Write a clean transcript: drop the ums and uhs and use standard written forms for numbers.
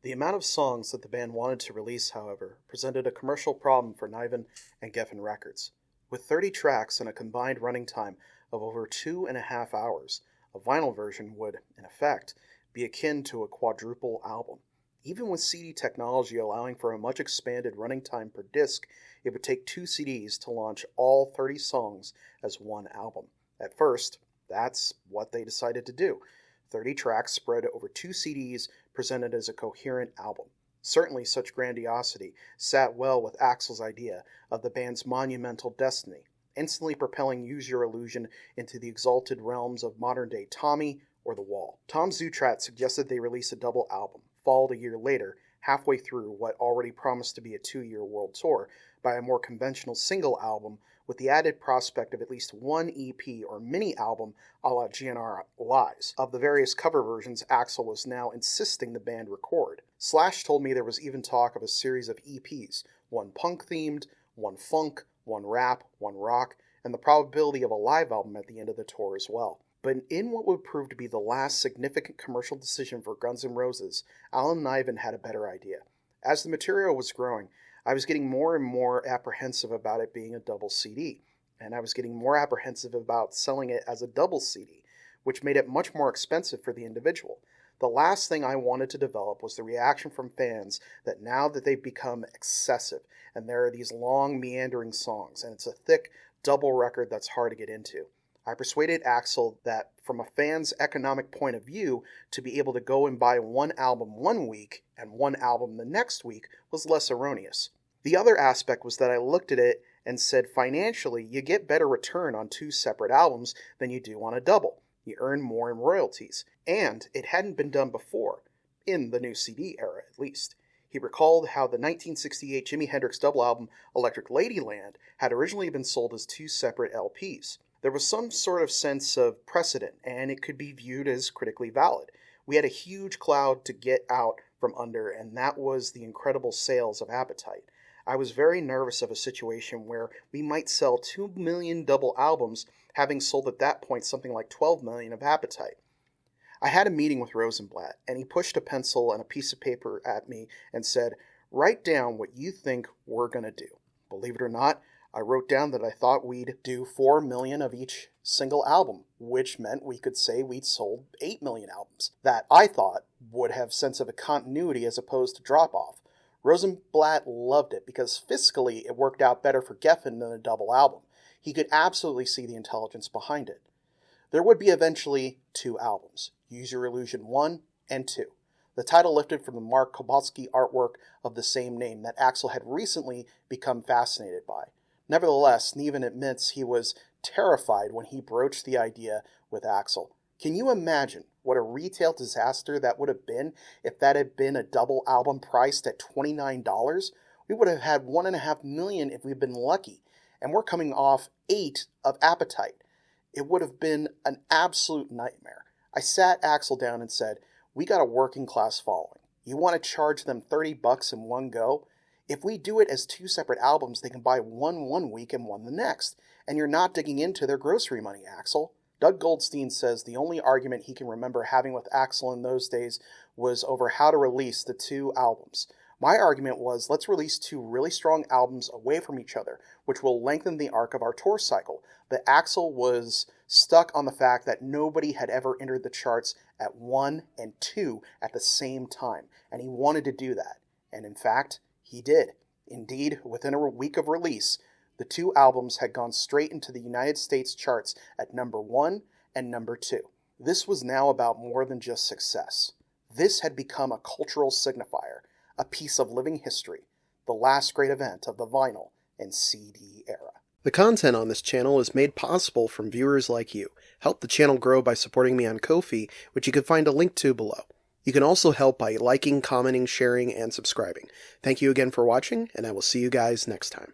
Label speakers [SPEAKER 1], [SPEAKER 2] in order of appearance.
[SPEAKER 1] The amount of songs that the band wanted to release, however, presented a commercial problem for Niven and Geffen Records. With 30 tracks and a combined running time of over 2.5 hours, a vinyl version would, in effect, be akin to a quadruple album. Even with CD technology allowing for a much expanded running time per disc, it would take 2 CDs to launch all 30 songs as one album. At first, that's what they decided to do. 30 tracks spread over 2 CDs presented as a coherent album. Certainly such grandiosity sat well with Axl's idea of the band's monumental destiny, instantly propelling Use Your Illusion into the exalted realms of modern-day Tommy or The Wall. Tom Zutrat suggested they release a double album, followed a year later, halfway through what already promised to be a 2-year world tour, by a more conventional single album with the added prospect of at least one EP or mini-album a la GNR Lies, of the various cover versions Axl was now insisting the band record. Slash told me there was even talk of a series of EPs, one punk-themed, one funk, one rap, one rock, and the probability of a live album at the end of the tour as well. But in what would prove to be the last significant commercial decision for Guns N' Roses, Alan Niven had a better idea. As the material was growing, I was getting more and more apprehensive about it being a double CD, and I was getting more apprehensive about selling it as a double CD, which made it much more expensive for the individual. The last thing I wanted to develop was the reaction from fans that now that they've become excessive, and there are these long meandering songs, and it's a thick double record that's hard to get into. I persuaded Axl that from a fan's economic point of view, to be able to go and buy one album one week and one album the next week was less erroneous. The other aspect was that I looked at it and said financially you get better return on 2 separate albums than you do on a double. You earn more in royalties, and it hadn't been done before, in the new CD era at least. He recalled how the 1968 Jimi Hendrix double album Electric Ladyland had originally been sold as 2 separate LPs. There was some sort of sense of precedent, and it could be viewed as critically valid. We had a huge cloud to get out from under, and that was the incredible sales of Appetite. I was very nervous of a situation where we might sell 2 million double albums, having sold at that point something like 12 million of Appetite. I had a meeting with Rosenblatt, and he pushed a pencil and a piece of paper at me and said, "Write down what you think we're going to do." Believe it or not, I wrote down that I thought we'd do 4 million of each single album, which meant we could say we'd sold 8 million albums. That, I thought, would have sense of a continuity as opposed to drop-off. Rosenblatt loved it because fiscally it worked out better for Geffen than a double album. He could absolutely see the intelligence behind it. There would be eventually 2 albums, Use Your Illusion 1 and 2. The title lifted from the Mark Kowalski artwork of the same name that Axl had recently become fascinated by. Nevertheless, Niven admits he was terrified when he broached the idea with Axl. Can you imagine what a retail disaster that would have been if that had been a double album priced at $29? We would have had 1.5 million if we'd been lucky, and we're coming off 8 of Appetite. It would have been an absolute nightmare. I sat Axl down and said, "We got a working class following. You want to charge them $30 in one go? If we do it as 2 separate albums, they can buy one week and one the next. And you're not digging into their grocery money, Axl." Doug Goldstein says the only argument he can remember having with Axl in those days was over how to release the 2 albums. My argument was, let's release 2 really strong albums away from each other, which will lengthen the arc of our tour cycle. But Axl was stuck on the fact that nobody had ever entered the charts at 1 and 2 at the same time, and he wanted to do that. And in fact, he did. Indeed, within a week of release, the 2 albums had gone straight into the United States charts at number 1 and number 2. This was now about more than just success. This had become a cultural signifier, a piece of living history, the last great event of the vinyl and CD era. The content on this channel is made possible from viewers like you. Help the channel grow by supporting me on Ko-fi, which you can find a link to below. You can also help by liking, commenting, sharing, and subscribing. Thank you again for watching, and I will see you guys next time.